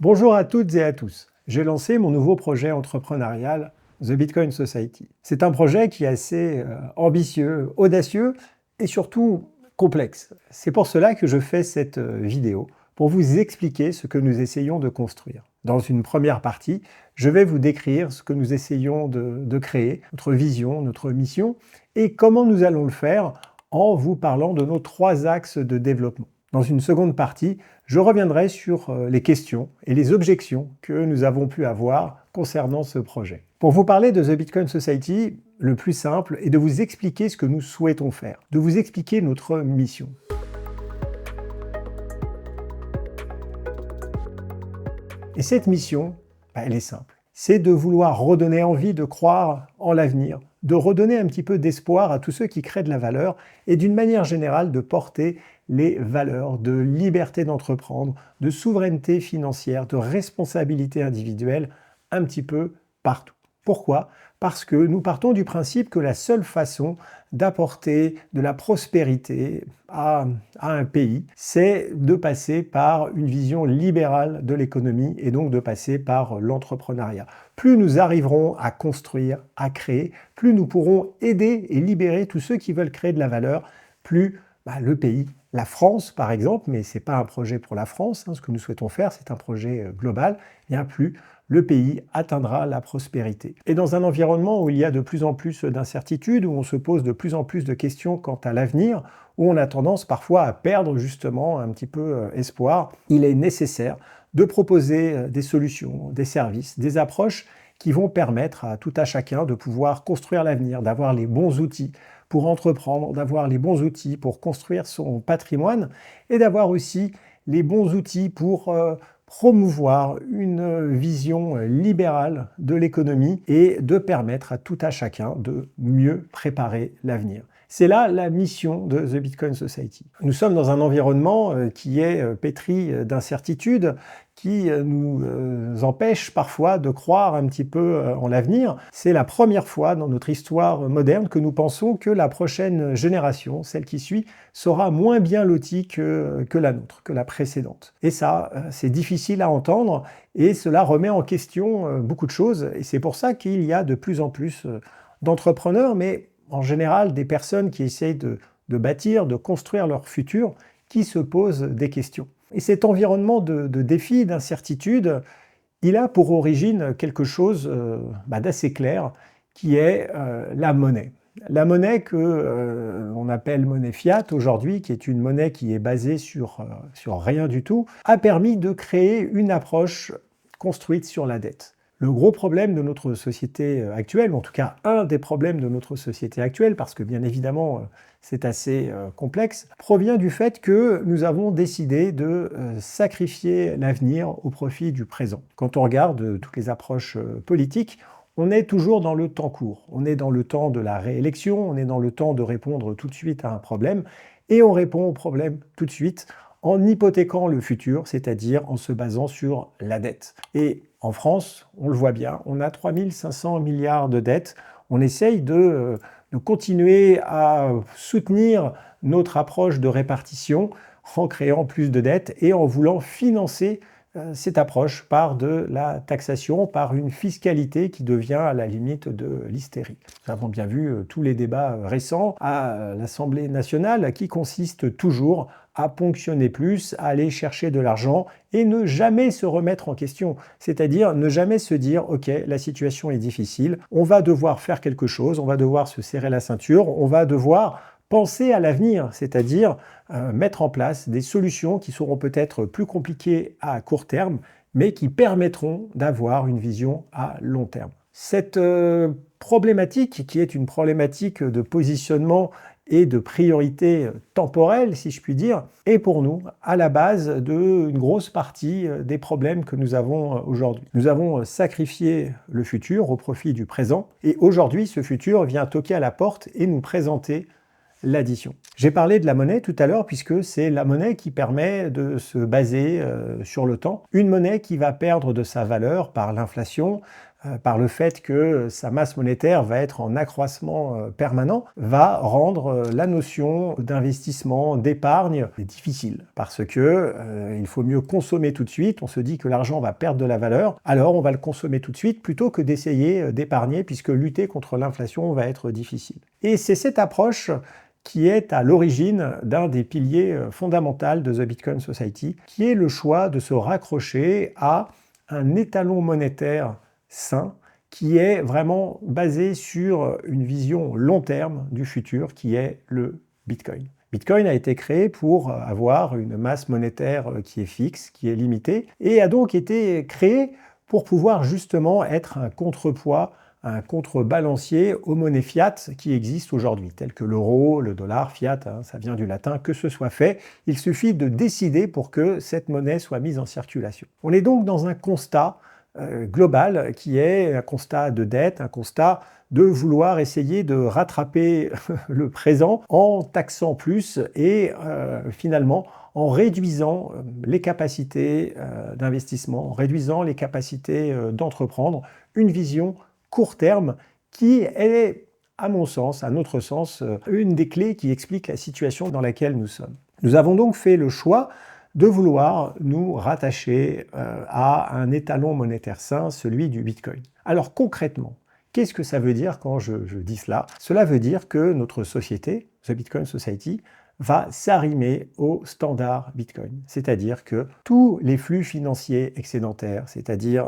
Bonjour à toutes et à tous. J'ai lancé mon nouveau projet entrepreneurial, The Bitcoin Society. C'est un projet qui est assez ambitieux, audacieux et surtout complexe. C'est pour cela que je fais cette vidéo, pour vous expliquer ce que nous essayons de construire. Dans une première partie, je vais vous décrire ce que nous essayons de créer, notre vision, notre mission, et comment nous allons le faire en vous parlant de nos 3 axes de développement. Dans une seconde partie, je reviendrai sur les questions et les objections que nous avons pu avoir concernant ce projet. Pour vous parler de The Bitcoin Society, le plus simple est de vous expliquer ce que nous souhaitons faire, de vous expliquer notre mission. Et cette mission, elle est simple. C'est de vouloir redonner envie de croire en l'avenir, de redonner un petit peu d'espoir à tous ceux qui créent de la valeur et d'une manière générale de porter les valeurs de liberté d'entreprendre, de souveraineté financière, de responsabilité individuelle un petit peu partout. Pourquoi ? Parce que nous partons du principe que la seule façon d'apporter de la prospérité à un pays, c'est de passer par une vision libérale de l'économie et donc de passer par l'entrepreneuriat. Plus nous arriverons à construire, à créer, plus nous pourrons aider et libérer tous ceux qui veulent créer de la valeur, plus le pays, la France par exemple, mais ce n'est pas un projet pour la France, ce que nous souhaitons faire, c'est un projet global, bien plus le pays atteindra la prospérité. Et dans un environnement où il y a de plus en plus d'incertitudes, où on se pose de plus en plus de questions quant à l'avenir, où on a tendance parfois à perdre justement un petit peu espoir, il est nécessaire de proposer des solutions, des services, des approches qui vont permettre à tout à chacun de pouvoir construire l'avenir, d'avoir les bons outils pour entreprendre, d'avoir les bons outils pour construire son patrimoine et d'avoir aussi les bons outils pour promouvoir une vision libérale de l'économie et de permettre à tout à chacun de mieux préparer l'avenir. C'est là la mission de The Bitcoin Society. Nous sommes dans un environnement qui est pétri d'incertitudes, qui nous empêche parfois de croire un petit peu en l'avenir. C'est la première fois dans notre histoire moderne que nous pensons que la prochaine génération, celle qui suit, sera moins bien lotie que la nôtre, que la précédente. Et ça, c'est difficile à entendre et cela remet en question beaucoup de choses. Et c'est pour ça qu'il y a de plus en plus d'entrepreneurs, mais en général des personnes qui essayent de bâtir, de construire leur futur, qui se posent des questions. Et cet environnement de défis, d'incertitude, il a pour origine quelque chose d'assez clair, qui est la monnaie. La monnaie qu'on appelle monnaie fiat aujourd'hui, qui est une monnaie qui est basée sur rien du tout, a permis de créer une approche construite sur la dette. Le gros problème de notre société actuelle, ou en tout cas un des problèmes de notre société actuelle, parce que bien évidemment c'est assez complexe, provient du fait que nous avons décidé de sacrifier l'avenir au profit du présent. Quand on regarde toutes les approches politiques, on est toujours dans le temps court. On est dans le temps de la réélection, on est dans le temps de répondre tout de suite à un problème, et on répond au problème tout de suite en hypothéquant le futur, c'est-à-dire en se basant sur la dette. Et en France, on le voit bien, on a 3 500 milliards de dettes. On essaye de continuer à soutenir notre approche de répartition en créant plus de dettes et en voulant financer cette approche par de la taxation, par une fiscalité qui devient à la limite de l'hystérie. Nous avons bien vu tous les débats récents à l'Assemblée nationale qui consistent toujours à ponctionner plus, à aller chercher de l'argent et ne jamais se remettre en question. C'est-à-dire ne jamais se dire « Ok, la situation est difficile, on va devoir faire quelque chose, on va devoir se serrer la ceinture, on va devoir penser à l'avenir, c'est-à-dire mettre en place des solutions qui seront peut-être plus compliquées à court terme, mais qui permettront d'avoir une vision à long terme. » Cette problématique, qui est une problématique de positionnement et de priorité temporelle, si je puis dire, est pour nous à la base d'une grosse partie des problèmes que nous avons aujourd'hui. Nous avons sacrifié le futur au profit du présent, et aujourd'hui, ce futur vient toquer à la porte et nous présenter l'addition. J'ai parlé de la monnaie tout à l'heure puisque c'est la monnaie qui permet de se baser sur le temps. Une monnaie qui va perdre de sa valeur par l'inflation, par le fait que sa masse monétaire va être en accroissement permanent, va rendre la notion d'investissement, d'épargne difficile. Parce que il faut mieux consommer tout de suite. On se dit que l'argent va perdre de la valeur, alors on va le consommer tout de suite plutôt que d'essayer d'épargner, puisque lutter contre l'inflation va être difficile. Et c'est cette approche qui est à l'origine d'un des piliers fondamentaux de The Bitcoin Society, qui est le choix de se raccrocher à un étalon monétaire sain, qui est vraiment basé sur une vision long terme du futur, qui est le Bitcoin. Bitcoin a été créé pour avoir une masse monétaire qui est fixe, qui est limitée, et a donc été créé pour pouvoir justement être un contrepoids, un contrebalancier aux monnaies fiat qui existent aujourd'hui, telles que l'euro, le dollar, fiat, ça vient du latin, que ce soit fait, il suffit de décider pour que cette monnaie soit mise en circulation. On est donc dans un constat global qui est un constat de dette, un constat de vouloir essayer de rattraper le présent en taxant plus et finalement en réduisant les capacités d'investissement, en réduisant les capacités d'entreprendre, une vision court terme qui est, à mon sens, à notre sens, une des clés qui explique la situation dans laquelle nous sommes. Nous avons donc fait le choix de vouloir nous rattacher à un étalon monétaire sain, celui du Bitcoin. Alors concrètement, qu'est-ce que ça veut dire quand je dis cela? Cela veut dire que notre société, The Bitcoin Society, va s'arrimer au standard Bitcoin. C'est-à-dire que tous les flux financiers excédentaires, c'est-à-dire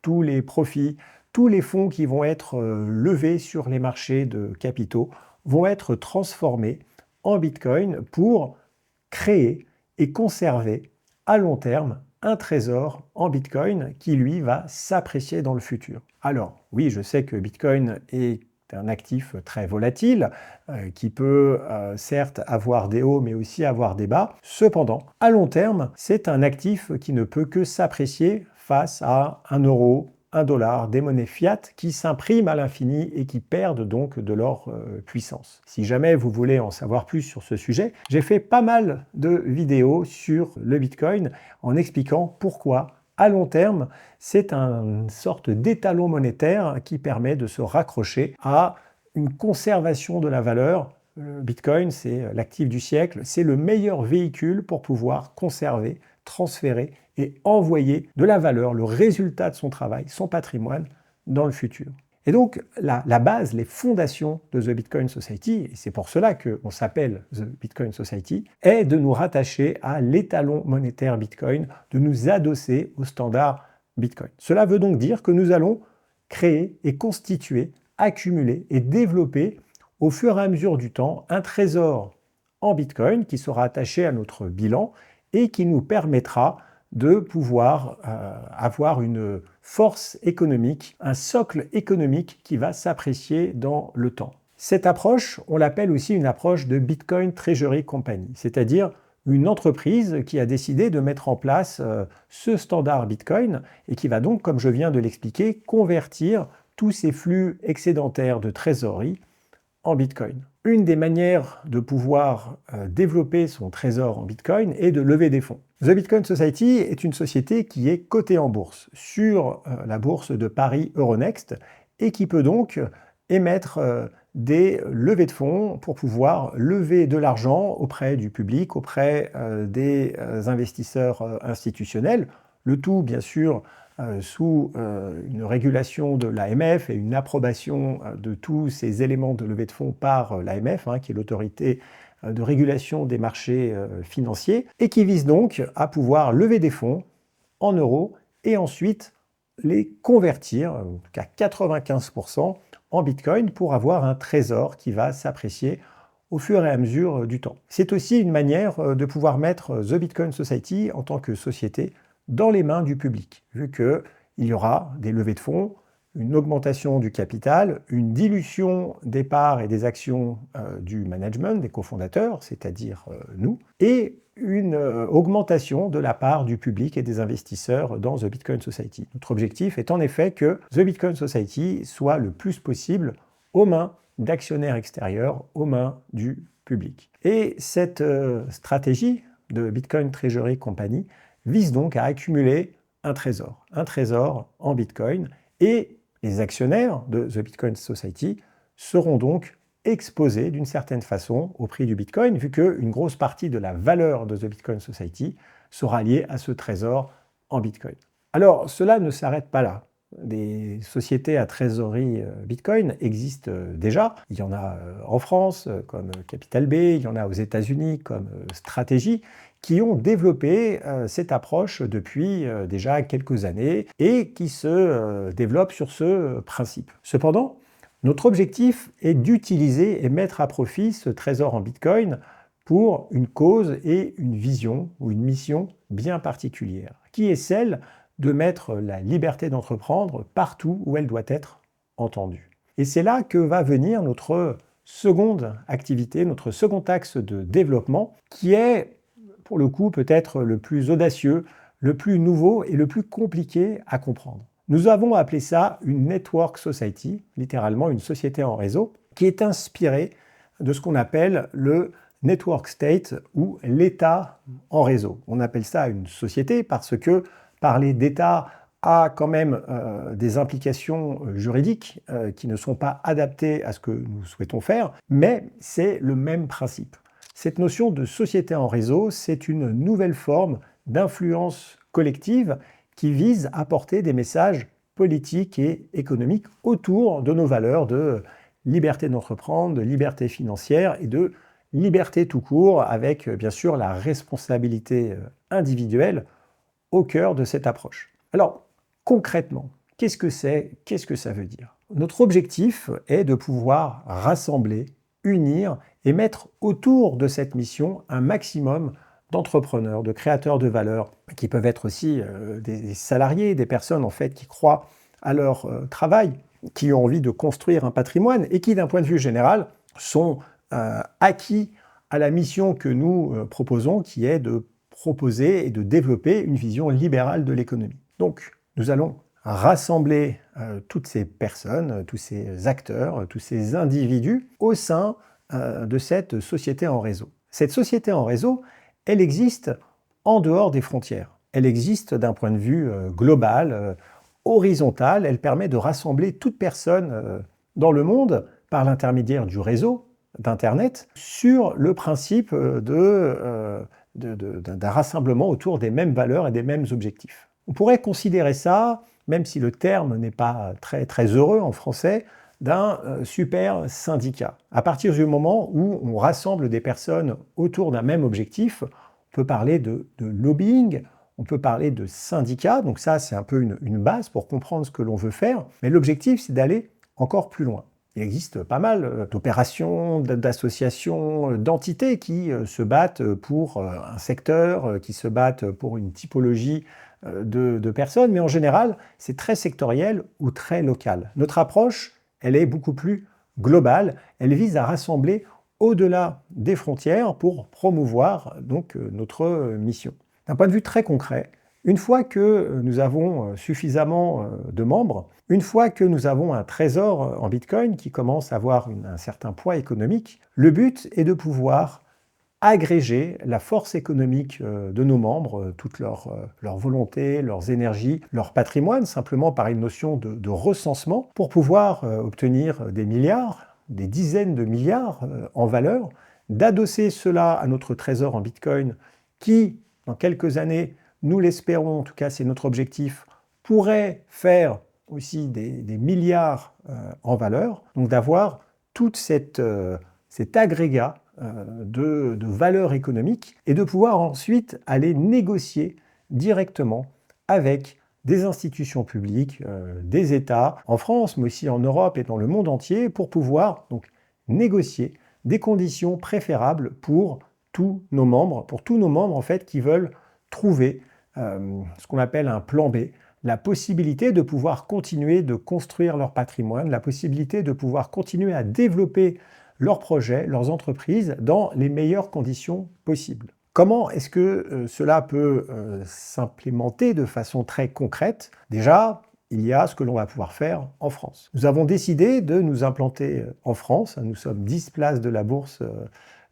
tous les profits, tous les fonds qui vont être levés sur les marchés de capitaux vont être transformés en Bitcoin pour créer et conserver à long terme un trésor en Bitcoin qui, lui, va s'apprécier dans le futur. Alors, oui, je sais que Bitcoin est un actif très volatile, qui peut certes avoir des hauts, mais aussi avoir des bas. Cependant, à long terme, c'est un actif qui ne peut que s'apprécier face à un euro, un dollar, des monnaies fiat qui s'impriment à l'infini et qui perdent donc de leur puissance. Si jamais vous voulez en savoir plus sur ce sujet, j'ai fait pas mal de vidéos sur le Bitcoin en expliquant pourquoi, à long terme, c'est une sorte d'étalon monétaire qui permet de se raccrocher à une conservation de la valeur. Le Bitcoin, c'est l'actif du siècle, c'est le meilleur véhicule pour pouvoir conserver, transférer et envoyer de la valeur, le résultat de son travail, son patrimoine, dans le futur. Et donc, la base, les fondations de The Bitcoin Society, et c'est pour cela qu'on s'appelle The Bitcoin Society, est de nous rattacher à l'étalon monétaire Bitcoin, de nous adosser au standard Bitcoin. Cela veut donc dire que nous allons créer et constituer, accumuler et développer au fur et à mesure du temps un trésor en Bitcoin qui sera attaché à notre bilan et qui nous permettra de pouvoir avoir une force économique, un socle économique qui va s'apprécier dans le temps. Cette approche, on l'appelle aussi une approche de Bitcoin Treasury Company, c'est-à-dire une entreprise qui a décidé de mettre en place ce standard Bitcoin et qui va donc, comme je viens de l'expliquer, convertir tous ces flux excédentaires de trésorerie en Bitcoin. Une des manières de pouvoir développer son trésor en Bitcoin est de lever des fonds. The Bitcoin Society est une société qui est cotée en bourse sur la bourse de Paris Euronext et qui peut donc émettre des levées de fonds pour pouvoir lever de l'argent auprès du public, auprès des investisseurs institutionnels, le tout bien sûr sous une régulation de l'AMF et une approbation de tous ces éléments de levée de fonds par l'AMF, qui est l'autorité de régulation des marchés financiers, et qui vise donc à pouvoir lever des fonds en euros et ensuite les convertir à 95% en Bitcoin pour avoir un trésor qui va s'apprécier au fur et à mesure du temps. C'est aussi une manière de pouvoir mettre The Bitcoin Society en tant que société dans les mains du public, vu qu'il y aura des levées de fonds, une augmentation du capital, une dilution des parts et des actions du management, des cofondateurs, c'est-à-dire nous, et une augmentation de la part du public et des investisseurs dans The Bitcoin Society. Notre objectif est en effet que The Bitcoin Society soit le plus possible aux mains d'actionnaires extérieurs, aux mains du public. Et cette stratégie de Bitcoin Treasury Company vise donc à accumuler un trésor en Bitcoin et Les actionnaires de The Bitcoin Society seront donc exposés d'une certaine façon au prix du Bitcoin, vu qu'une grosse partie de la valeur de The Bitcoin Society sera liée à ce trésor en Bitcoin. Alors, cela ne s'arrête pas là. Des sociétés à trésorerie Bitcoin existent déjà. Il y en a en France comme Capital B, il y en a aux États-Unis comme Strategy, qui ont développé cette approche depuis déjà quelques années et qui se développent sur ce principe. Cependant, notre objectif est d'utiliser et mettre à profit ce trésor en Bitcoin pour une cause et une vision ou une mission bien particulière, qui est celle de mettre la liberté d'entreprendre partout où elle doit être entendue. Et c'est là que va venir notre seconde activité, notre second axe de développement, qui est pour le coup peut-être le plus audacieux, le plus nouveau et le plus compliqué à comprendre. Nous avons appelé ça une Network Society, littéralement une société en réseau, qui est inspirée de ce qu'on appelle le Network State ou l'État en réseau. On appelle ça une société parce que parler d'État a quand même des implications juridiques qui ne sont pas adaptées à ce que nous souhaitons faire, mais c'est le même principe. Cette notion de société en réseau, c'est une nouvelle forme d'influence collective qui vise à porter des messages politiques et économiques autour de nos valeurs de liberté d'entreprendre, de liberté financière et de liberté tout court, avec bien sûr la responsabilité individuelle au cœur de cette approche. Alors, concrètement, qu'est-ce que c'est? Qu'est-ce que ça veut dire? Notre objectif est de pouvoir rassembler, unir et mettre autour de cette mission un maximum d'entrepreneurs, de créateurs de valeur, qui peuvent être aussi des salariés, des personnes en fait qui croient à leur travail, qui ont envie de construire un patrimoine et qui, d'un point de vue général, sont acquis à la mission que nous proposons, qui est de proposer et de développer une vision libérale de l'économie. Donc, nous allons rassembler toutes ces personnes, tous ces acteurs, tous ces individus au sein de cette société en réseau. Cette société en réseau, elle existe en dehors des frontières. Elle existe d'un point de vue global, horizontal. Elle permet de rassembler toute personne dans le monde par l'intermédiaire du réseau d'Internet sur le principe d'un rassemblement autour des mêmes valeurs et des mêmes objectifs. On pourrait considérer ça, même si le terme n'est pas très, très heureux en français, d'un super syndicat. À partir du moment où on rassemble des personnes autour d'un même objectif, on peut parler de lobbying, on peut parler de syndicat, donc ça c'est un peu une base pour comprendre ce que l'on veut faire, mais l'objectif c'est d'aller encore plus loin. Il existe pas mal d'opérations, d'associations, d'entités qui se battent pour un secteur, qui se battent pour une typologie de personnes, mais en général, c'est très sectoriel ou très local. Notre approche, elle est beaucoup plus globale, elle vise à rassembler au-delà des frontières pour promouvoir donc notre mission. D'un point de vue très concret, une fois que nous avons suffisamment de membres, une fois que nous avons un trésor en Bitcoin qui commence à avoir un certain poids économique, le but est de pouvoir agréger la force économique de nos membres, toute leur volonté, leurs énergies, leur patrimoine, simplement par une notion de recensement, pour pouvoir obtenir des milliards, des dizaines de milliards en valeur, d'adosser cela à notre trésor en Bitcoin qui, dans quelques années, nous l'espérons, en tout cas c'est notre objectif, pourrait faire aussi des milliards en valeur, donc d'avoir tout cet agrégat de valeur économique et de pouvoir ensuite aller négocier directement avec des institutions publiques, des États, en France, mais aussi en Europe et dans le monde entier, pour pouvoir donc négocier des conditions préférables pour tous nos membres en fait qui veulent trouver ce qu'on appelle un plan B, la possibilité de pouvoir continuer de construire leur patrimoine, la possibilité de pouvoir continuer à développer leurs projets, leurs entreprises dans les meilleures conditions possibles. Comment est-ce que cela peut s'implémenter de façon très concrète? Déjà, il y a ce que l'on va pouvoir faire en France. Nous avons décidé de nous implanter en France. Nous sommes 10 places de la Bourse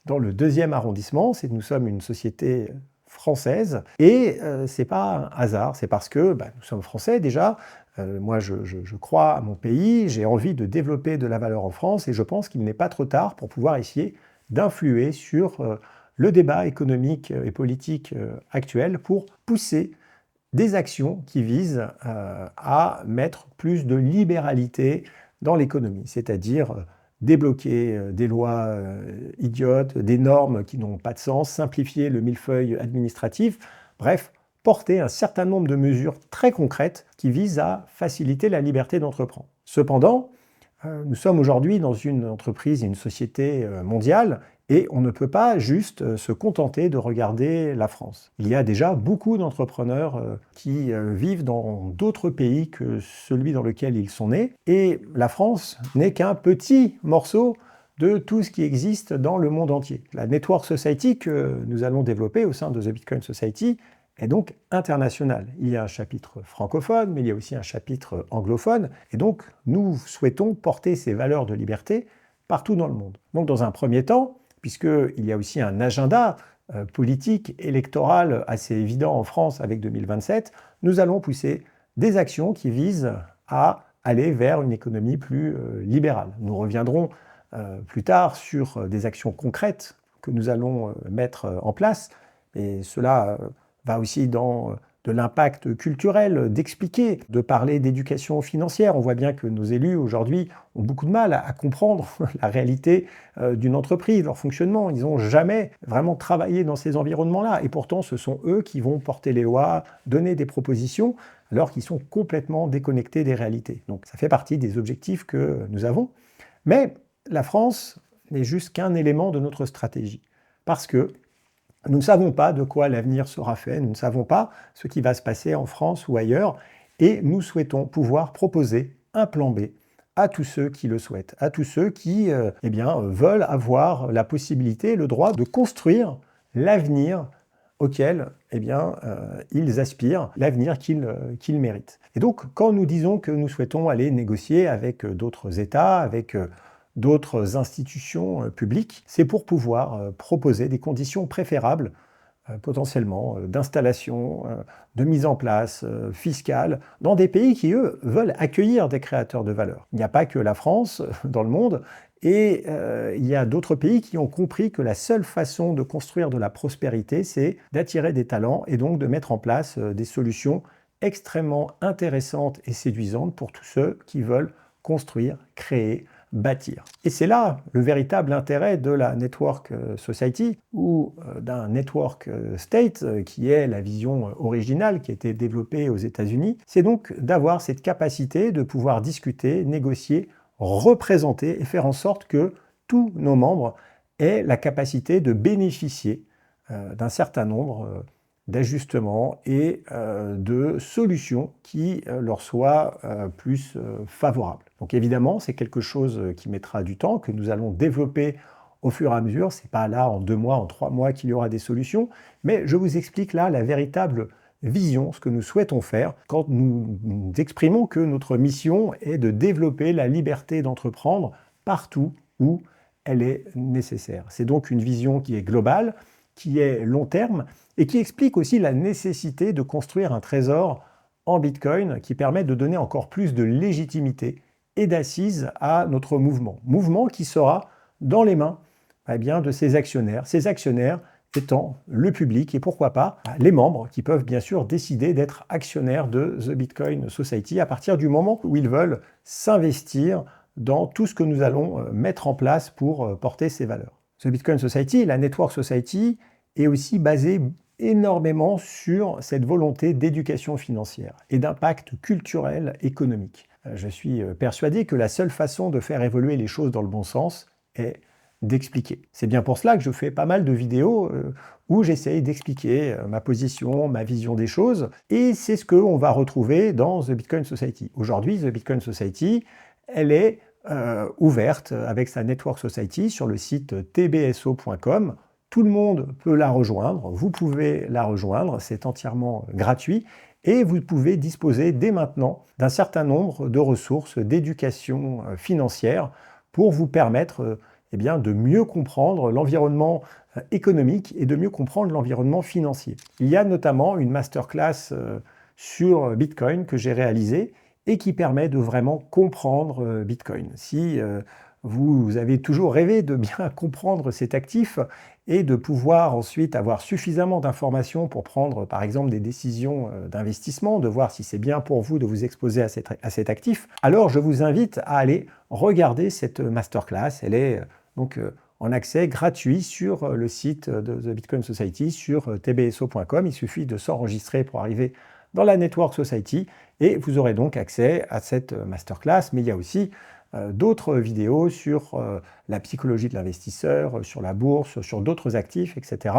dans le 2e arrondissement. Nous sommes une société française. Et c'est pas un hasard, c'est parce que nous sommes français déjà. Moi, je crois à mon pays, j'ai envie de développer de la valeur en France et je pense qu'il n'est pas trop tard pour pouvoir essayer d'influer sur le débat économique et politique actuel pour pousser des actions qui visent à mettre plus de libéralité dans l'économie, c'est-à-dire débloquer des lois idiotes, des normes qui n'ont pas de sens, simplifier le millefeuille administratif, bref, porter un certain nombre de mesures très concrètes qui visent à faciliter la liberté d'entreprendre. Cependant, nous sommes aujourd'hui dans une entreprise, une société mondiale, et on ne peut pas juste se contenter de regarder la France. Il y a déjà beaucoup d'entrepreneurs qui vivent dans d'autres pays que celui dans lequel ils sont nés, et la France n'est qu'un petit morceau de tout ce qui existe dans le monde entier. La Network Society que nous allons développer au sein de The Bitcoin Society est donc internationale. Il y a un chapitre francophone, mais il y a aussi un chapitre anglophone, et donc nous souhaitons porter ces valeurs de liberté partout dans le monde. Donc dans un premier temps, puisqu'il y a aussi un agenda politique, électoral assez évident en France avec 2027, nous allons pousser des actions qui visent à aller vers une économie plus libérale. Nous reviendrons plus tard sur des actions concrètes que nous allons mettre en place, et cela va aussi dans de l'impact culturel, d'expliquer, de parler d'éducation financière. On voit bien que nos élus aujourd'hui ont beaucoup de mal à comprendre la réalité d'une entreprise, leur fonctionnement. Ils n'ont jamais vraiment travaillé dans ces environnements-là. Et pourtant, ce sont eux qui vont porter les lois, donner des propositions, alors qu'ils sont complètement déconnectés des réalités. Donc ça fait partie des objectifs que nous avons. Mais la France n'est juste qu'un élément de notre stratégie. Parce que nous ne savons pas de quoi l'avenir sera fait, nous ne savons pas ce qui va se passer en France ou ailleurs, et nous souhaitons pouvoir proposer un plan B à tous ceux qui le souhaitent, à tous ceux qui veulent avoir la possibilité, le droit de construire l'avenir auquel ils aspirent, l'avenir qu'ils méritent. Et donc, quand nous disons que nous souhaitons aller négocier avec d'autres États, avec d'autres institutions publiques, c'est pour pouvoir proposer des conditions préférables, potentiellement d'installation, de mise en place fiscale, dans des pays qui, eux, veulent accueillir des créateurs de valeur. Il n'y a pas que la France dans le monde, et il y a d'autres pays qui ont compris que la seule façon de construire de la prospérité, c'est d'attirer des talents et donc de mettre en place des solutions extrêmement intéressantes et séduisantes pour tous ceux qui veulent construire, créer, bâtir. Et c'est là le véritable intérêt de la Network Society ou d'un Network State, qui est la vision originale qui a été développée aux États-Unis. C'est donc d'avoir cette capacité de pouvoir discuter, négocier, représenter et faire en sorte que tous nos membres aient la capacité de bénéficier d'un certain nombre d'ajustements et de solutions qui leur soient plus favorables. Donc évidemment, c'est quelque chose qui mettra du temps, que nous allons développer au fur et à mesure. Ce n'est pas là en 2 mois, en 3 mois qu'il y aura des solutions, mais je vous explique là la véritable vision, ce que nous souhaitons faire quand nous exprimons que notre mission est de développer la liberté d'entreprendre partout où elle est nécessaire. C'est donc une vision qui est globale, qui est long terme, et qui explique aussi la nécessité de construire un trésor en Bitcoin qui permet de donner encore plus de légitimité et d'assise à notre mouvement. Mouvement qui sera dans les mains de ces actionnaires étant le public et pourquoi pas les membres qui peuvent bien sûr décider d'être actionnaires de The Bitcoin Society à partir du moment où ils veulent s'investir dans tout ce que nous allons mettre en place pour porter ces valeurs. The Bitcoin Society, la Network Society, est aussi basée énormément sur cette volonté d'éducation financière et d'impact culturel économique. Je suis persuadé que la seule façon de faire évoluer les choses dans le bon sens est d'expliquer. C'est bien pour cela que je fais pas mal de vidéos où j'essaye d'expliquer ma position, ma vision des choses, et c'est ce qu'on va retrouver dans The Bitcoin Society. Aujourd'hui, The Bitcoin Society, elle est ouverte avec sa Network Society sur le site tbso.com. Tout le monde peut la rejoindre, vous pouvez la rejoindre, c'est entièrement gratuit, et vous pouvez disposer dès maintenant d'un certain nombre de ressources d'éducation financière pour vous permettre eh bien, de mieux comprendre l'environnement économique et de mieux comprendre l'environnement financier. Il y a notamment une masterclass sur Bitcoin que j'ai réalisée et qui permet de vraiment comprendre Bitcoin. Si vous avez toujours rêvé de bien comprendre cet actif et de pouvoir ensuite avoir suffisamment d'informations pour prendre par exemple des décisions d'investissement, de voir si c'est bien pour vous de vous exposer à cet actif, alors je vous invite à aller regarder cette masterclass. Elle est donc en accès gratuit sur le site de The Bitcoin Society, sur tbso.com. Il suffit de s'enregistrer pour arriver dans la Network Society et vous aurez donc accès à cette masterclass. Mais il y a aussi d'autres vidéos sur la psychologie de l'investisseur, sur la bourse, sur d'autres actifs, etc.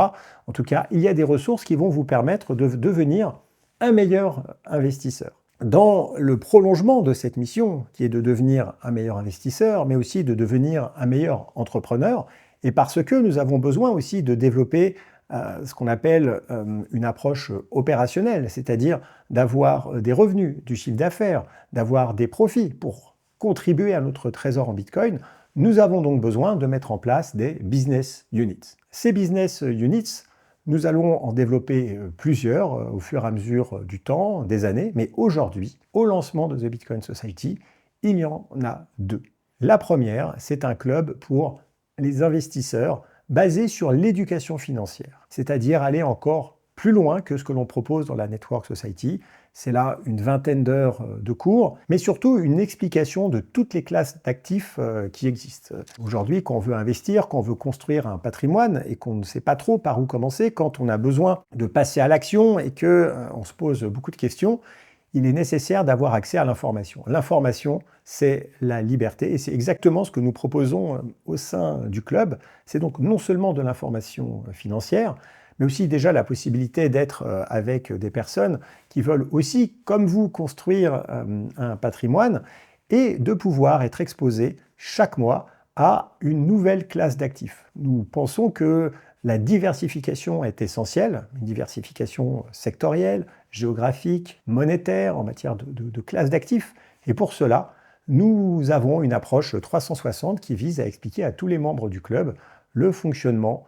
En tout cas, il y a des ressources qui vont vous permettre de devenir un meilleur investisseur. Dans le prolongement de cette mission, qui est de devenir un meilleur investisseur, mais aussi de devenir un meilleur entrepreneur, et parce que nous avons besoin aussi de développer ce qu'on appelle une approche opérationnelle, c'est-à-dire d'avoir des revenus, du chiffre d'affaires, d'avoir des profits pour contribuer à notre trésor en Bitcoin, nous avons donc besoin de mettre en place des business units. Ces business units, nous allons en développer plusieurs au fur et à mesure du temps, des années, mais aujourd'hui, au lancement de The Bitcoin Society, il y en a deux. La première, c'est un club pour les investisseurs basé sur l'éducation financière, c'est-à-dire aller encore plus loin que ce que l'on propose dans la Network Society. C'est là une vingtaine d'heures de cours, mais surtout une explication de toutes les classes d'actifs qui existent. Aujourd'hui, quand on veut investir, quand on veut construire un patrimoine et qu'on ne sait pas trop par où commencer, quand on a besoin de passer à l'action et qu'on se pose beaucoup de questions, il est nécessaire d'avoir accès à l'information. L'information, c'est la liberté et c'est exactement ce que nous proposons au sein du club. C'est donc non seulement de l'information financière, mais aussi déjà la possibilité d'être avec des personnes qui veulent aussi, comme vous, construire un patrimoine et de pouvoir être exposés chaque mois à une nouvelle classe d'actifs. Nous pensons que la diversification est essentielle, une diversification sectorielle, géographique, monétaire, en matière de classe d'actifs. Et pour cela, nous avons une approche 360 qui vise à expliquer à tous les membres du club le fonctionnement,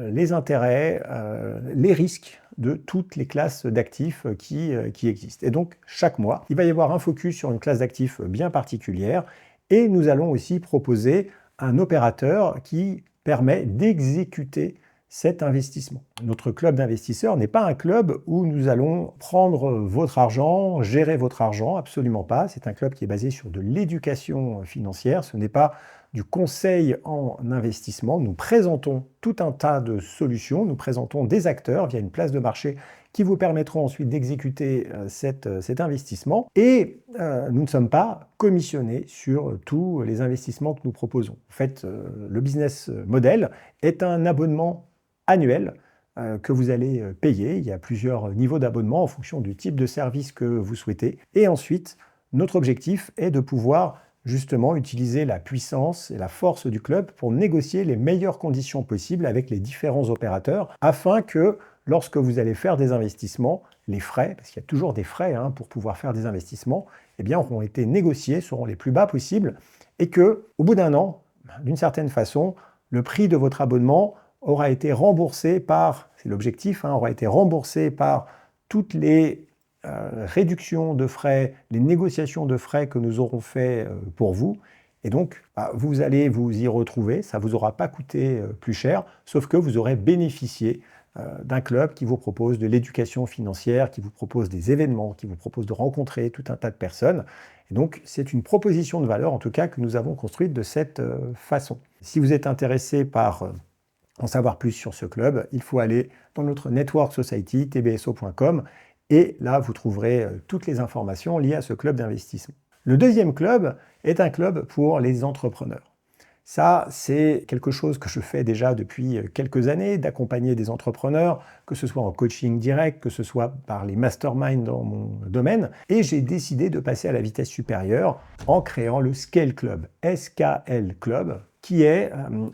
les intérêts, les risques de toutes les classes d'actifs qui existent. Et donc, chaque mois, il va y avoir un focus sur une classe d'actifs bien particulière et nous allons aussi proposer un opérateur qui permet d'exécuter cet investissement. Notre club d'investisseurs n'est pas un club où nous allons prendre votre argent, gérer votre argent, absolument pas. C'est un club qui est basé sur de l'éducation financière. Ce n'est pas du conseil en investissement. Nous présentons tout un tas de solutions, nous présentons des acteurs via une place de marché qui vous permettront ensuite d'exécuter cet investissement. Et nous ne sommes pas commissionnés sur tous les investissements que nous proposons. En fait, le business model est un abonnement annuel que vous allez payer. Il y a plusieurs niveaux d'abonnement en fonction du type de service que vous souhaitez. Et ensuite, notre objectif est de pouvoir justement utiliser la puissance et la force du club pour négocier les meilleures conditions possibles avec les différents opérateurs afin que lorsque vous allez faire des investissements, les frais, parce qu'il y a toujours des frais pour pouvoir faire des investissements, eh bien, auront été négociés, seront les plus bas possibles et que, au bout d'un an, d'une certaine façon, le prix de votre abonnement aura été remboursé par, c'est l'objectif, aura été remboursé par toutes les réductions de frais, les négociations de frais que nous aurons fait pour vous. Et donc, vous allez vous y retrouver, ça ne vous aura pas coûté plus cher, sauf que vous aurez bénéficié d'un club qui vous propose de l'éducation financière, qui vous propose des événements, qui vous propose de rencontrer tout un tas de personnes. Et donc, c'est une proposition de valeur, en tout cas, que nous avons construite de cette façon. Si vous êtes intéressé par en savoir plus sur ce club, il faut aller dans notre Network Society, tbso.com, et là, vous trouverez toutes les informations liées à ce club d'investissement. Le deuxième club est un club pour les entrepreneurs. Ça, c'est quelque chose que je fais déjà depuis quelques années, d'accompagner des entrepreneurs, que ce soit en coaching direct, que ce soit par les masterminds dans mon domaine. Et j'ai décidé de passer à la vitesse supérieure en créant le Scale Club, SKL Club, qui est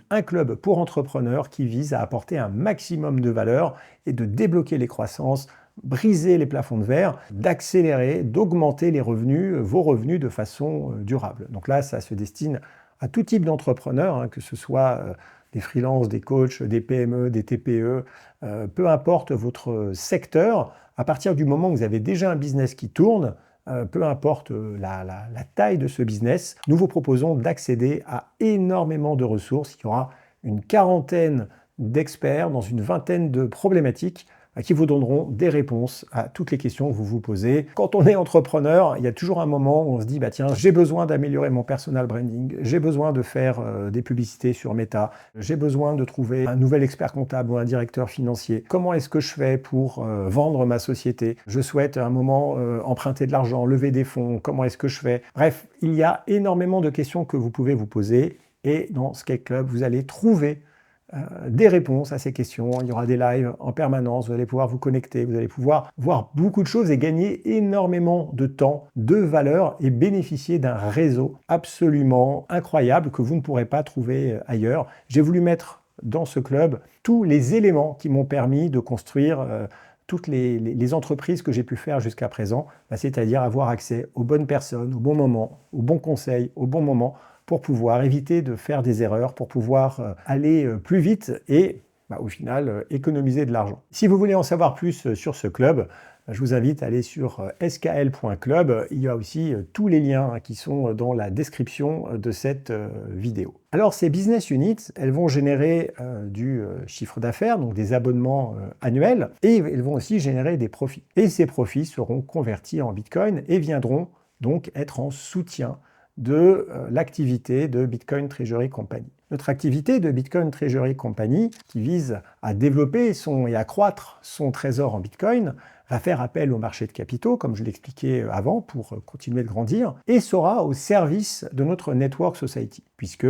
un club pour entrepreneurs qui vise à apporter un maximum de valeur et de débloquer les croissances, briser les plafonds de verre, d'accélérer, d'augmenter les revenus, vos revenus de façon durable. Donc là, ça se destine à tout type d'entrepreneurs, hein, que ce soit des freelances, des coachs, des PME, des TPE, peu importe votre secteur, à partir du moment où vous avez déjà un business qui tourne, peu importe la taille de ce business, nous vous proposons d'accéder à énormément de ressources. Il y aura une quarantaine d'experts dans une vingtaine de problématiques qui vous donneront des réponses à toutes les questions que vous vous posez. Quand on est entrepreneur, il y a toujours un moment où on se dit, bah tiens, j'ai besoin d'améliorer mon personal branding, j'ai besoin de faire des publicités sur Meta, j'ai besoin de trouver un nouvel expert comptable ou un directeur financier. Comment est-ce que je fais pour vendre ma société? Je souhaite à un moment emprunter de l'argent, lever des fonds, comment est-ce que je fais? Bref, il y a énormément de questions que vous pouvez vous poser et dans Scale Club, vous allez trouver des réponses à ces questions. Il y aura des lives en permanence, vous allez pouvoir vous connecter, vous allez pouvoir voir beaucoup de choses et gagner énormément de temps, de valeur et bénéficier d'un réseau absolument incroyable que vous ne pourrez pas trouver ailleurs. J'ai voulu mettre dans ce club tous les éléments qui m'ont permis de construire toutes les entreprises que j'ai pu faire jusqu'à présent, c'est-à-dire avoir accès aux bonnes personnes, au bon moment, aux bons conseils, au bon moment, pour pouvoir éviter de faire des erreurs, pour pouvoir aller plus vite et au final économiser de l'argent. Si vous voulez en savoir plus sur ce club, je vous invite à aller sur skl.club. Il y a aussi tous les liens qui sont dans la description de cette vidéo. Alors ces business units, elles vont générer du chiffre d'affaires, donc des abonnements annuels, et elles vont aussi générer des profits. Et ces profits seront convertis en Bitcoin et viendront donc être en soutien de l'activité de Bitcoin Treasury Company. Notre activité de Bitcoin Treasury Company, qui vise à développer et accroître son trésor en Bitcoin, va faire appel au marché de capitaux, comme je l'expliquais avant, pour continuer de grandir, et sera au service de notre Network Society, puisque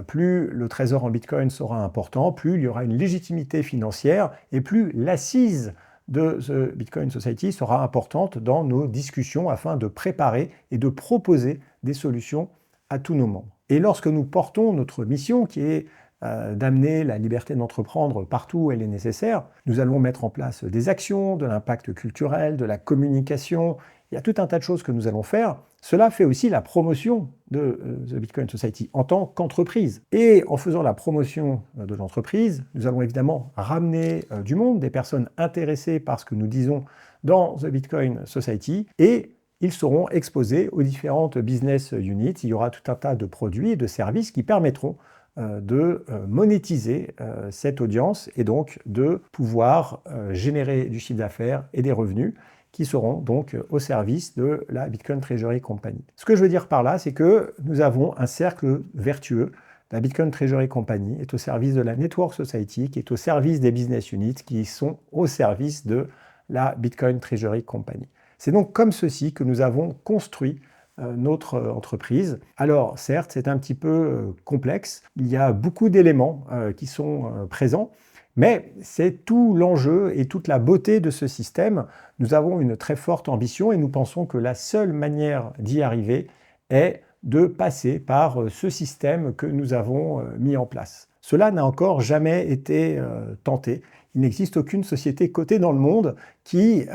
plus le trésor en Bitcoin sera important, plus il y aura une légitimité financière, et plus l'assise de The Bitcoin Society sera importante dans nos discussions afin de préparer et de proposer des solutions à tous nos membres. Et lorsque nous portons notre mission qui est d'amener la liberté d'entreprendre partout où elle est nécessaire, nous allons mettre en place des actions, de l'impact culturel, de la communication. Il y a tout un tas de choses que nous allons faire. Cela fait aussi la promotion de The Bitcoin Society en tant qu'entreprise. Et en faisant la promotion de l'entreprise, nous allons évidemment ramener du monde, des personnes intéressées par ce que nous disons dans The Bitcoin Society, et ils seront exposés aux différentes business units. Il y aura tout un tas de produits et de services qui permettront de monétiser cette audience et donc de pouvoir générer du chiffre d'affaires et des revenus qui seront donc au service de la Bitcoin Treasury Company. Ce que je veux dire par là, c'est que nous avons un cercle vertueux. La Bitcoin Treasury Company est au service de la Network Society, qui est au service des business units, qui sont au service de la Bitcoin Treasury Company. C'est donc comme ceci que nous avons construit notre entreprise. Alors certes, c'est un petit peu complexe, il y a beaucoup d'éléments qui sont présents, mais c'est tout l'enjeu et toute la beauté de ce système. Nous avons une très forte ambition et nous pensons que la seule manière d'y arriver est de passer par ce système que nous avons mis en place. Cela n'a encore jamais été tenté. Il n'existe aucune société cotée dans le monde qui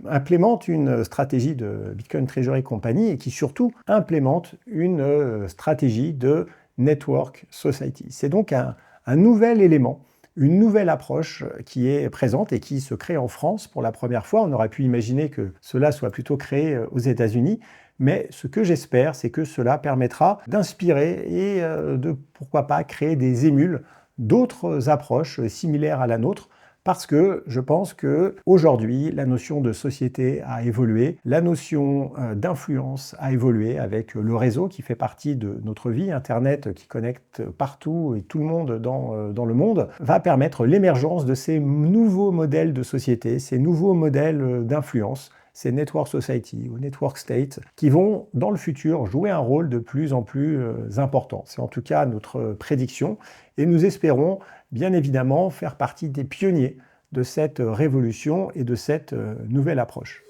implémente une stratégie de Bitcoin Treasury Company et qui surtout implémente une stratégie de Network Society. C'est donc un nouvel élément, une nouvelle approche qui est présente et qui se crée en France pour la première fois. On aurait pu imaginer que cela soit plutôt créé aux États-Unis, mais ce que j'espère, c'est que cela permettra d'inspirer et de, pourquoi pas, créer des émules d'autres approches similaires à la nôtre, parce que je pense qu'aujourd'hui, la notion de société a évolué, la notion d'influence a évolué avec le réseau qui fait partie de notre vie, Internet qui connecte partout et tout le monde dans le monde, va permettre l'émergence de ces nouveaux modèles de société, ces nouveaux modèles d'influence, ces Network Society ou Network State, qui vont, dans le futur, jouer un rôle de plus en plus important. C'est en tout cas notre prédiction, et nous espérons bien évidemment faire partie des pionniers de cette révolution et de cette nouvelle approche.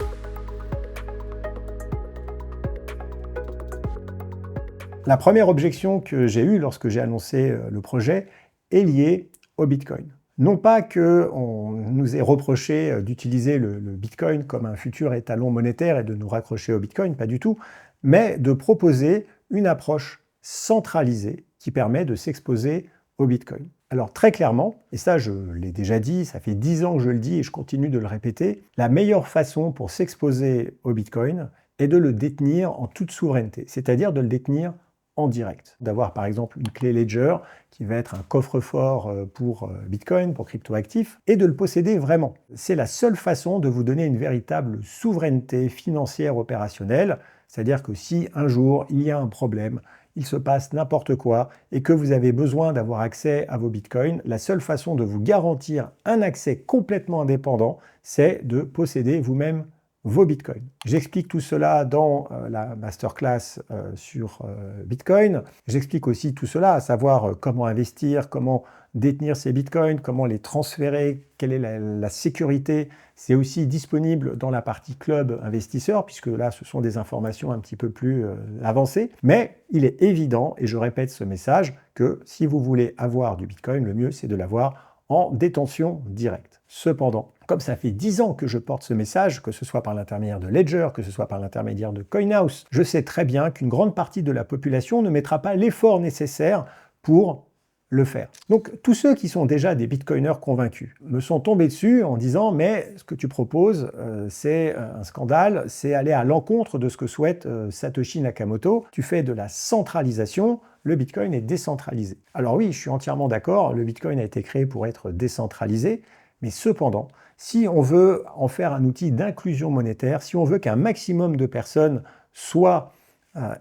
La première objection que j'ai eue lorsque j'ai annoncé le projet est liée au Bitcoin. Non pas qu'on nous ait reproché d'utiliser le Bitcoin comme un futur étalon monétaire et de nous raccrocher au Bitcoin, pas du tout, mais de proposer une approche centralisé qui permet de s'exposer au Bitcoin. Alors très clairement, et ça je l'ai déjà dit, ça fait 10 ans que je le dis et je continue de le répéter, la meilleure façon pour s'exposer au Bitcoin est de le détenir en toute souveraineté, c'est-à-dire de le détenir en direct. D'avoir par exemple une clé Ledger qui va être un coffre-fort pour Bitcoin, pour cryptoactifs, et de le posséder vraiment. C'est la seule façon de vous donner une véritable souveraineté financière opérationnelle, c'est-à-dire que si un jour il y a un problème, il se passe n'importe quoi et que vous avez besoin d'avoir accès à vos bitcoins, la seule façon de vous garantir un accès complètement indépendant, c'est de posséder vous-même vos bitcoins. J'explique tout cela dans la masterclass sur Bitcoin. J'explique aussi tout cela, à savoir comment investir, comment détenir ces bitcoins, comment les transférer, quelle est la sécurité. C'est aussi disponible dans la partie club investisseur, puisque là, ce sont des informations un petit peu plus avancées. Mais il est évident, et je répète ce message, que si vous voulez avoir du bitcoin, le mieux, c'est de l'avoir en détention directe. Cependant, comme ça fait 10 ans que je porte ce message, que ce soit par l'intermédiaire de Ledger, que ce soit par l'intermédiaire de CoinHouse, je sais très bien qu'une grande partie de la population ne mettra pas l'effort nécessaire pour le faire. Donc tous ceux qui sont déjà des bitcoiners convaincus me sont tombés dessus en disant mais ce que tu proposes c'est un scandale, c'est aller à l'encontre de ce que souhaite Satoshi Nakamoto, tu fais de la centralisation, le bitcoin est décentralisé. Alors oui, je suis entièrement d'accord, le bitcoin a été créé pour être décentralisé, mais cependant, si on veut en faire un outil d'inclusion monétaire, si on veut qu'un maximum de personnes soient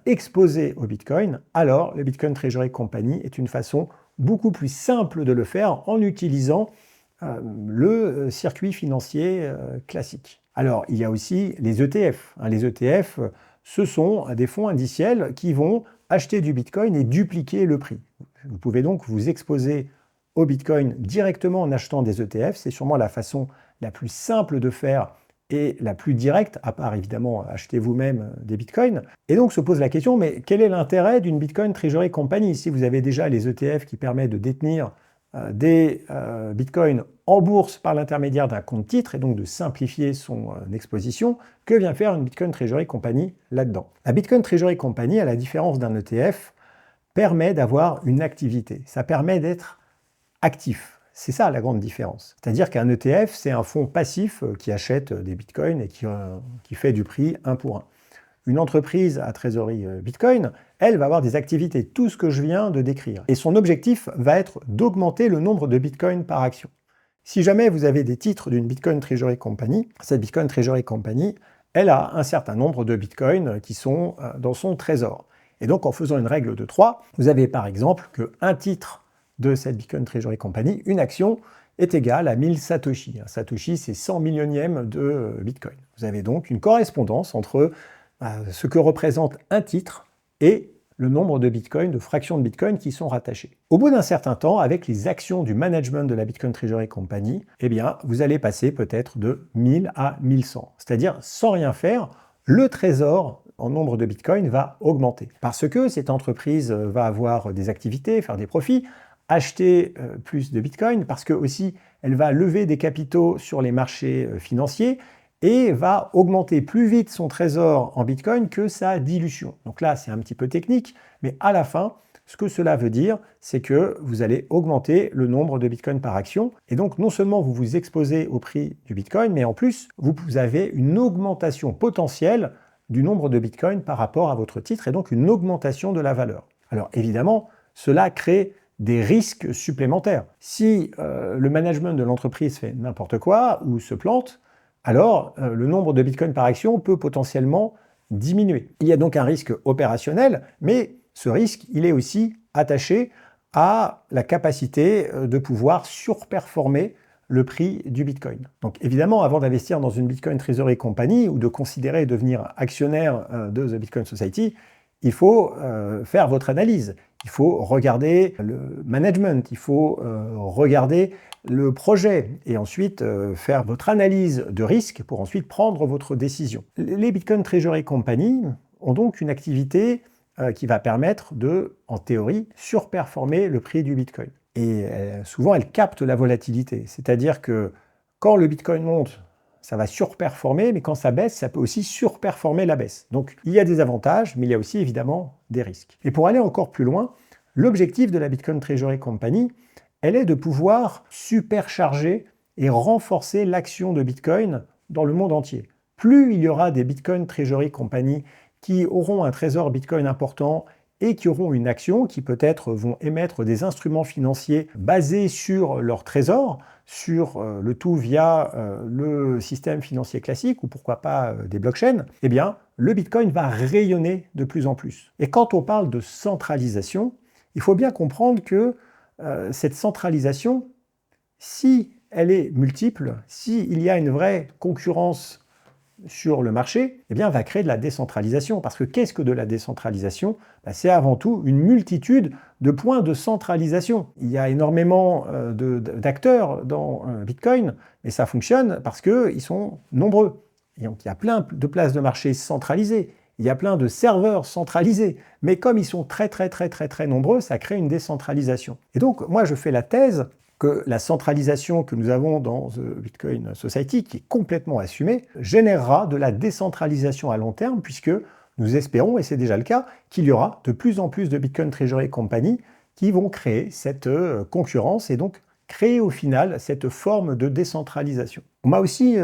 exposées au bitcoin, alors le Bitcoin Treasury Company est une façon beaucoup plus simple de le faire en utilisant le circuit financier classique. Alors, il y a aussi les ETF. Les ETF, ce sont des fonds indiciels qui vont acheter du Bitcoin et dupliquer le prix. Vous pouvez donc vous exposer au Bitcoin directement en achetant des ETF. C'est sûrement la façon la plus simple de faire et la plus directe, à part évidemment acheter vous-même des bitcoins. Et donc se pose la question, mais quel est l'intérêt d'une Bitcoin Treasury Company si vous avez déjà les ETF qui permettent de détenir des bitcoins en bourse par l'intermédiaire d'un compte titre et donc de simplifier son exposition, que vient faire une Bitcoin Treasury Company là-dedans? La Bitcoin Treasury Company, à la différence d'un ETF, permet d'avoir une activité. Ça permet d'être actif. C'est ça la grande différence. C'est-à-dire qu'un ETF, c'est un fonds passif qui achète des bitcoins et qui fait du prix 1 pour 1. Une entreprise à trésorerie bitcoin, elle va avoir des activités, tout ce que je viens de décrire. Et son objectif va être d'augmenter le nombre de bitcoins par action. Si jamais vous avez des titres d'une Bitcoin Treasury Company, cette Bitcoin Treasury Company, elle a un certain nombre de bitcoins qui sont dans son trésor. Et donc en faisant une règle de 3, vous avez par exemple qu'un titre de cette Bitcoin Treasury Company, une action est égale à 1000 Satoshi. Un Satoshi, c'est 100 millionièmes de Bitcoin. Vous avez donc une correspondance entre ce que représente un titre et le nombre de Bitcoin, de fractions de Bitcoin qui sont rattachées. Au bout d'un certain temps, avec les actions du management de la Bitcoin Treasury Company, eh bien, vous allez passer peut-être de 1000 à 1100. C'est-à-dire, sans rien faire, le trésor en nombre de Bitcoin va augmenter. Parce que cette entreprise va avoir des activités, faire des profits, acheter plus de Bitcoin, parce que aussi elle va lever des capitaux sur les marchés financiers et va augmenter plus vite son trésor en Bitcoin que sa dilution. Donc là, c'est un petit peu technique, mais à la fin, ce que cela veut dire, c'est que vous allez augmenter le nombre de Bitcoin par action. Et donc, non seulement vous vous exposez au prix du Bitcoin, mais en plus, vous avez une augmentation potentielle du nombre de Bitcoin par rapport à votre titre, et donc une augmentation de la valeur. Alors évidemment, cela crée des risques supplémentaires. Si le management de l'entreprise fait n'importe quoi ou se plante, alors le nombre de bitcoins par action peut potentiellement diminuer. Il y a donc un risque opérationnel, mais ce risque, il est aussi attaché à la capacité de pouvoir surperformer le prix du Bitcoin. Donc évidemment, avant d'investir dans une Bitcoin Treasury Company ou de considérer devenir actionnaire de The Bitcoin Society, il faut faire votre analyse. Il faut regarder le management, il faut regarder le projet et ensuite faire votre analyse de risque pour ensuite prendre votre décision. Les Bitcoin Treasury Company ont donc une activité qui va permettre de, en théorie, surperformer le prix du Bitcoin. Et souvent, elles captent la volatilité. C'est-à-dire que quand le Bitcoin monte, ça va surperformer, mais quand ça baisse, ça peut aussi surperformer la baisse. Donc il y a des avantages, mais il y a aussi évidemment des risques. Et pour aller encore plus loin, l'objectif de la Bitcoin Treasury Company, elle est de pouvoir supercharger et renforcer l'action de Bitcoin dans le monde entier. Plus il y aura des Bitcoin Treasury Company qui auront un trésor Bitcoin important et qui auront une action, qui peut-être vont émettre des instruments financiers basés sur leur trésor, sur le tout via le système financier classique ou pourquoi pas des blockchains, eh bien, le Bitcoin va rayonner de plus en plus. Et quand on parle de centralisation, il faut bien comprendre que cette centralisation, si elle est multiple, s'il y a une vraie concurrence sur le marché, eh bien, va créer de la décentralisation. Parce que qu'est-ce que de la décentralisation? C'est avant tout une multitude de points de centralisation. Il y a énormément d'acteurs dans Bitcoin, mais ça fonctionne parce qu'ils sont nombreux. Et donc, il y a plein de places de marché centralisées, il y a plein de serveurs centralisés, mais comme ils sont très nombreux, ça crée une décentralisation. Et donc, moi, je fais la thèse que la centralisation que nous avons dans The Bitcoin Society, qui est complètement assumée, générera de la décentralisation à long terme, puisque nous espérons, et c'est déjà le cas, qu'il y aura de plus en plus de Bitcoin Treasury Company qui vont créer cette concurrence et donc créer au final cette forme de décentralisation. On m'a aussi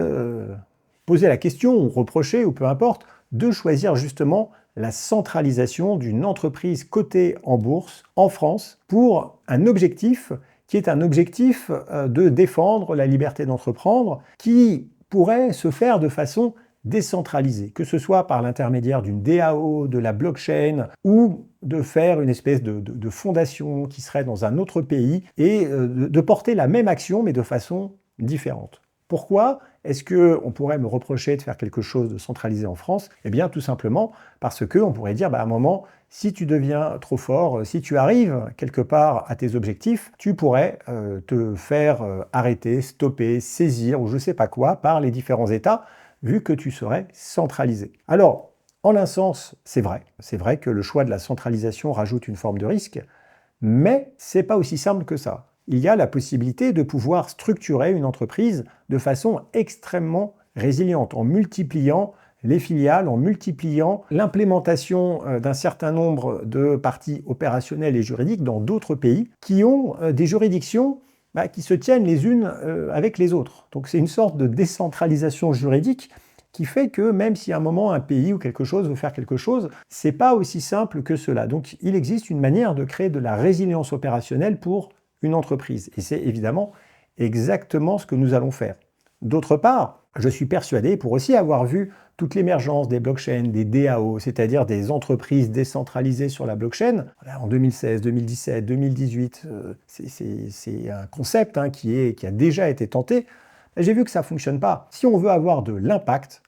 posé la question, ou reproché, ou peu importe, de choisir justement la centralisation d'une entreprise cotée en bourse en France pour un objectif qui est un objectif de défendre la liberté d'entreprendre, qui pourrait se faire de façon décentralisée, que ce soit par l'intermédiaire d'une DAO, de la blockchain, ou de faire une espèce de fondation qui serait dans un autre pays, et de porter la même action, mais de façon différente. Pourquoi est-ce qu'on pourrait me reprocher de faire quelque chose de centralisé en France? Eh bien, tout simplement parce qu'on pourrait dire, à un moment, si tu deviens trop fort, si tu arrives quelque part à tes objectifs, tu pourrais te faire arrêter, stopper, saisir, ou je ne sais pas quoi, par les différents États, vu que tu serais centralisé. Alors, en un sens, c'est vrai. C'est vrai que le choix de la centralisation rajoute une forme de risque, mais c'est pas aussi simple que ça. Il y a la possibilité de pouvoir structurer une entreprise de façon extrêmement résiliente, en multipliant les filiales, en multipliant l'implémentation d'un certain nombre de parties opérationnelles et juridiques dans d'autres pays qui ont des juridictions qui se tiennent les unes avec les autres. Donc c'est une sorte de décentralisation juridique qui fait que même si à un moment un pays ou quelque chose veut faire quelque chose, c'est pas aussi simple que cela. Donc il existe une manière de créer de la résilience opérationnelle pour une entreprise. Et c'est évidemment exactement ce que nous allons faire. D'autre part, je suis persuadé, pour aussi avoir vu toute l'émergence des blockchains, des DAO, c'est-à-dire des entreprises décentralisées sur la blockchain, en 2016, 2017, 2018, c'est un concept qui a déjà été tenté. J'ai vu que ça ne fonctionne pas. Si on veut avoir de l'impact,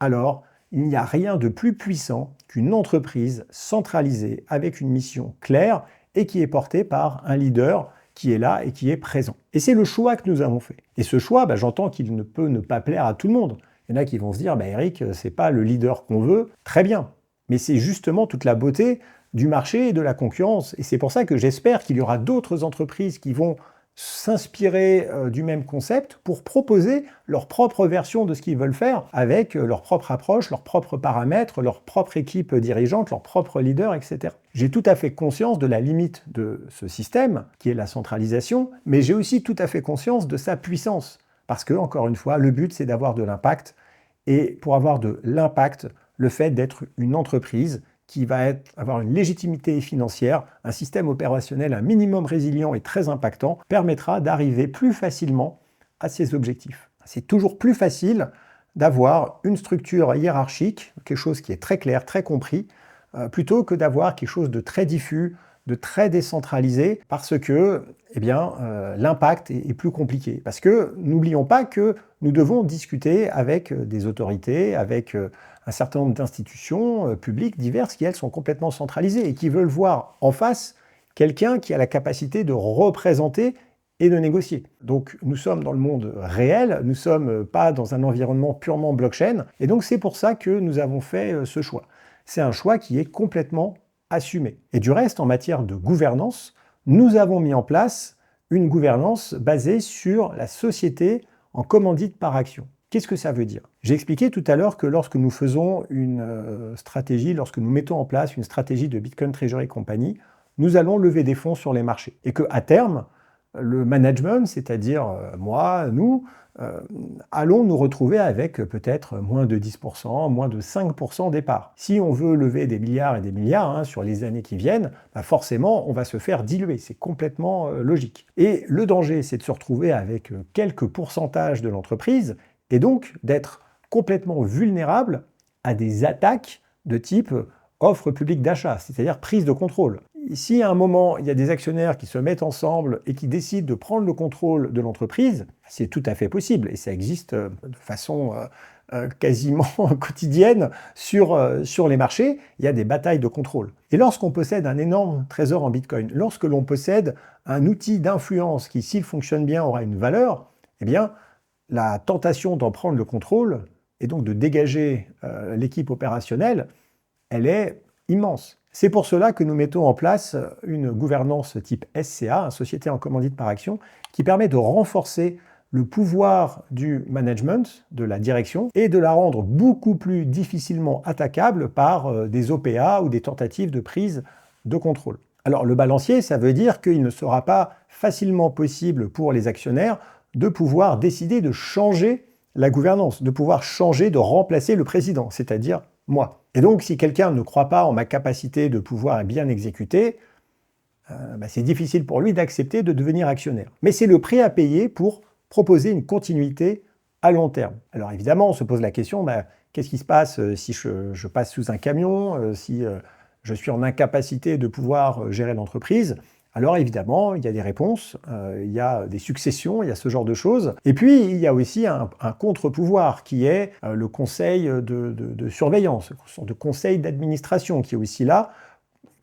alors il n'y a rien de plus puissant qu'une entreprise centralisée avec une mission claire et qui est portée par un leader qui est là et qui est présent. Et c'est le choix que nous avons fait. Et ce choix, j'entends qu'il ne peut ne pas plaire à tout le monde. Il y en a qui vont se dire, Eric, c'est pas le leader qu'on veut, très bien. Mais c'est justement toute la beauté du marché et de la concurrence. Et c'est pour ça que j'espère qu'il y aura d'autres entreprises qui vont s'inspirer du même concept pour proposer leur propre version de ce qu'ils veulent faire avec leur propre approche, leurs propres paramètres, leur propre équipe dirigeante, leur propre leader, etc. J'ai tout à fait conscience de la limite de ce système, qui est la centralisation, mais j'ai aussi tout à fait conscience de sa puissance. Parce que, encore une fois, le but, c'est d'avoir de l'impact. Et pour avoir de l'impact, le fait d'être une entreprise qui va avoir une légitimité financière, un système opérationnel un minimum résilient et très impactant, permettra d'arriver plus facilement à ses objectifs. C'est toujours plus facile d'avoir une structure hiérarchique, quelque chose qui est très clair, très compris, plutôt que d'avoir quelque chose de très diffus, de très décentralisé, parce que l'impact est plus compliqué. Parce que n'oublions pas que nous devons discuter avec des autorités, avec un certain nombre d'institutions publiques diverses qui, elles, sont complètement centralisées et qui veulent voir en face quelqu'un qui a la capacité de représenter et de négocier. Donc nous sommes dans le monde réel, nous ne sommes pas dans un environnement purement blockchain, et donc c'est pour ça que nous avons fait ce choix. C'est un choix qui est complètement assumé. Et du reste, en matière de gouvernance, nous avons mis en place une gouvernance basée sur la société en commandite par action. Qu'est-ce que ça veut dire? J'ai expliqué tout à l'heure que lorsque nous faisons une stratégie, lorsque nous mettons en place une stratégie de Bitcoin Treasury Company, nous allons lever des fonds sur les marchés. Et qu'à terme, le management, c'est-à-dire moi, nous, allons nous retrouver avec peut-être moins de 10%, moins de 5% des parts. Si on veut lever des milliards et des milliards sur les années qui viennent, forcément, on va se faire diluer. C'est complètement logique. Et le danger, c'est de se retrouver avec quelques pourcentages de l'entreprise et donc d'être complètement vulnérable à des attaques de type offre publique d'achat, c'est-à-dire prise de contrôle. Si à un moment, il y a des actionnaires qui se mettent ensemble et qui décident de prendre le contrôle de l'entreprise, c'est tout à fait possible et ça existe de façon quasiment quotidienne sur les marchés. Il y a des batailles de contrôle. Et lorsqu'on possède un énorme trésor en Bitcoin, lorsque l'on possède un outil d'influence qui, s'il fonctionne bien, aura une valeur, eh bien, la tentation d'en prendre le contrôle et donc de dégager l'équipe opérationnelle, elle est immense. C'est pour cela que nous mettons en place une gouvernance type SCA, une société en commandite par action, qui permet de renforcer le pouvoir du management, de la direction, et de la rendre beaucoup plus difficilement attaquable par des OPA ou des tentatives de prise de contrôle. Alors le balancier, ça veut dire qu'il ne sera pas facilement possible pour les actionnaires de pouvoir décider de changer la gouvernance, de pouvoir changer, de remplacer le président, c'est-à-dire moi. Et donc, si quelqu'un ne croit pas en ma capacité de pouvoir bien exécuter, c'est difficile pour lui d'accepter de devenir actionnaire. Mais c'est le prix à payer pour proposer une continuité à long terme. Alors évidemment, on se pose la question, qu'est-ce qui se passe si je passe sous un camion, si je suis en incapacité de pouvoir gérer l'entreprise? Alors évidemment, il y a des réponses, il y a des successions, il y a ce genre de choses. Et puis, il y a aussi un contre-pouvoir qui est le conseil de surveillance, une sorte de conseil d'administration qui est aussi là,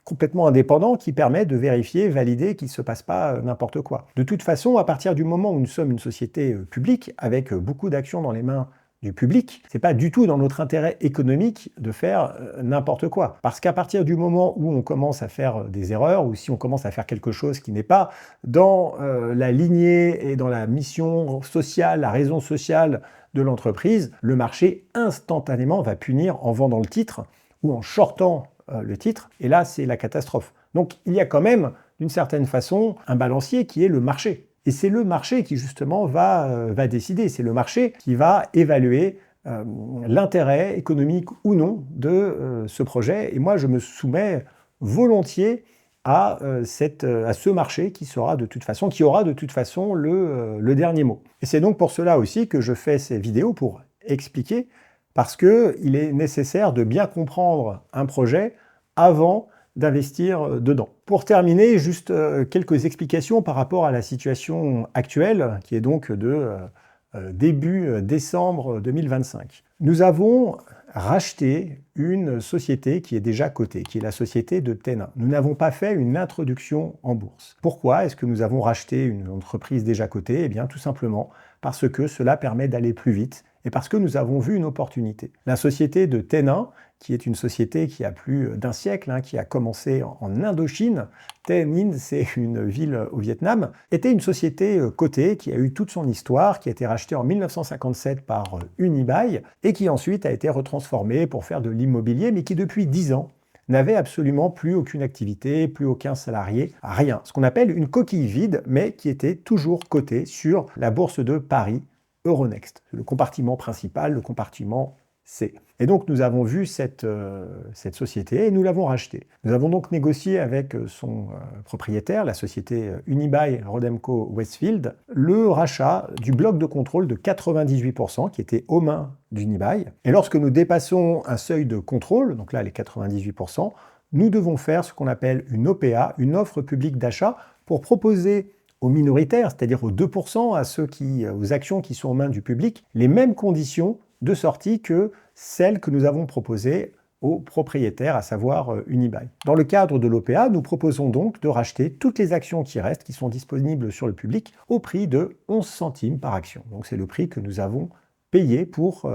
complètement indépendant, qui permet de vérifier, valider qu'il ne se passe pas n'importe quoi. De toute façon, à partir du moment où nous sommes une société publique, avec beaucoup d'actions dans les mains du public, c'est pas du tout dans notre intérêt économique de faire n'importe quoi. Parce qu'à partir du moment où on commence à faire des erreurs, ou si on commence à faire quelque chose qui n'est pas dans la lignée et dans la mission sociale, la raison sociale de l'entreprise, le marché instantanément va punir en vendant le titre ou en shortant le titre, et là c'est la catastrophe. Donc il y a quand même, d'une certaine façon, un balancier qui est le marché. Et c'est le marché qui, justement, va décider. C'est le marché qui va évaluer l'intérêt économique ou non de ce projet. Et moi, je me soumets volontiers à ce marché qui aura de toute façon le dernier mot. Et c'est donc pour cela aussi que je fais ces vidéos pour expliquer, parce qu'il est nécessaire de bien comprendre un projet avant d'investir dedans. Pour terminer, juste quelques explications par rapport à la situation actuelle, qui est donc de début décembre 2025. Nous avons racheté une société qui est déjà cotée, qui est la société de Tenin. Nous n'avons pas fait une introduction en bourse. Pourquoi est-ce que nous avons racheté une entreprise déjà cotée? Eh bien, tout simplement parce que cela permet d'aller plus vite et parce que nous avons vu une opportunité. La société de Tenin, qui est une société qui a plus d'un siècle, qui a commencé en Indochine. Tay Ninh, c'est une ville au Vietnam, était une société cotée qui a eu toute son histoire, qui a été rachetée en 1957 par Unibail et qui ensuite a été retransformée pour faire de l'immobilier, mais qui depuis 10 ans n'avait absolument plus aucune activité, plus aucun salarié, rien. Ce qu'on appelle une coquille vide, mais qui était toujours cotée sur la bourse de Paris, Euronext, le compartiment principal, le compartiment C. Et donc nous avons vu cette société et nous l'avons rachetée. Nous avons donc négocié avec son propriétaire, la société Unibail Rodamco Westfield, le rachat du bloc de contrôle de 98% qui était aux mains d'Unibail. Et lorsque nous dépassons un seuil de contrôle, donc là les 98%, nous devons faire ce qu'on appelle une OPA, une offre publique d'achat, pour proposer aux minoritaires, c'est-à-dire aux 2%, aux actions qui sont aux mains du public, les mêmes conditions de sortie que celles que nous avons proposées aux propriétaires, à savoir Unibail. Dans le cadre de l'OPA, nous proposons donc de racheter toutes les actions qui restent, qui sont disponibles sur le public, au prix de 11 centimes par action. Donc c'est le prix que nous avons payé pour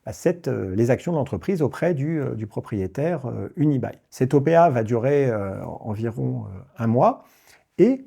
les actions de l'entreprise auprès du propriétaire Unibail. Cette OPA va durer environ un mois et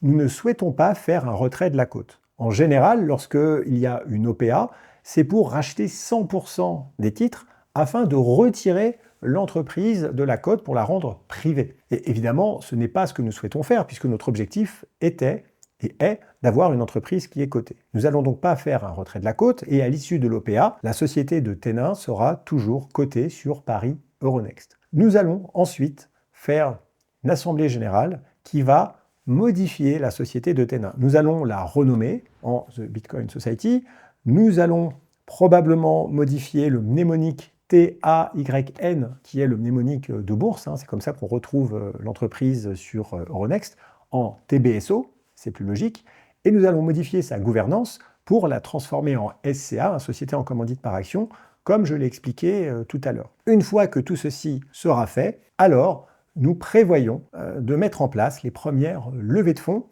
nous ne souhaitons pas faire un retrait de la cote. En général, lorsqu'il y a une OPA, c'est pour racheter 100% des titres afin de retirer l'entreprise de la cote pour la rendre privée. Et évidemment, ce n'est pas ce que nous souhaitons faire puisque notre objectif était et est d'avoir une entreprise qui est cotée. Nous n'allons donc pas faire un retrait de la cote et à l'issue de l'OPA, la société de Ténin sera toujours cotée sur Paris Euronext. Nous allons ensuite faire une assemblée générale qui va modifier la société de Ténin. Nous allons la renommer en The Bitcoin Society. Nous allons probablement modifier le mnémonique TAYN, qui est le mnémonique de bourse, c'est comme ça qu'on retrouve l'entreprise sur Euronext, en TBSO, c'est plus logique, et nous allons modifier sa gouvernance pour la transformer en SCA, société en commandite par action, comme je l'ai expliqué tout à l'heure. Une fois que tout ceci sera fait, alors nous prévoyons de mettre en place les premières levées de fonds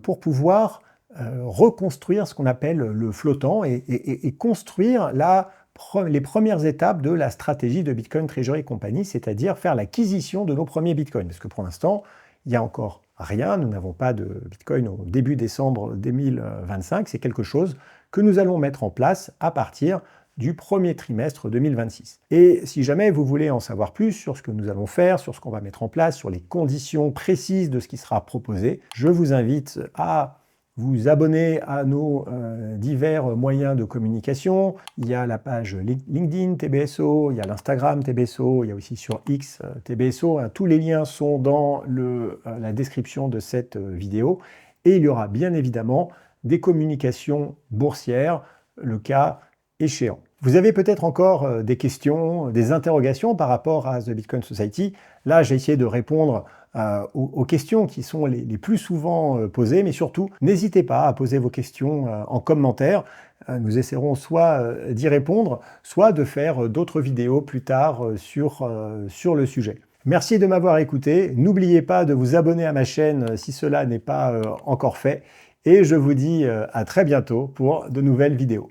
pour pouvoir reconstruire ce qu'on appelle le flottant et construire les premières étapes de la stratégie de Bitcoin Treasury Company, c'est-à-dire faire l'acquisition de nos premiers bitcoins. Parce que pour l'instant, il n'y a encore rien, nous n'avons pas de bitcoin au début décembre 2025, c'est quelque chose que nous allons mettre en place à partir du premier trimestre 2026. Et si jamais vous voulez en savoir plus sur ce que nous allons faire, sur ce qu'on va mettre en place, sur les conditions précises de ce qui sera proposé, je vous invite à vous abonner à nos divers moyens de communication. Il y a la page LinkedIn TBSO, il y a l'Instagram TBSO, il y a aussi sur X TBSO. Tous les liens sont dans la description de cette vidéo. Et il y aura bien évidemment des communications boursières, le cas échéant. Vous avez peut-être encore des questions, des interrogations par rapport à The Bitcoin Society. Là, j'ai essayé de répondre aux questions qui sont les plus souvent posées, mais surtout, n'hésitez pas à poser vos questions en commentaire. Nous essaierons soit d'y répondre, soit de faire d'autres vidéos plus tard sur le sujet. Merci de m'avoir écouté. N'oubliez pas de vous abonner à ma chaîne si cela n'est pas encore fait. Et je vous dis à très bientôt pour de nouvelles vidéos.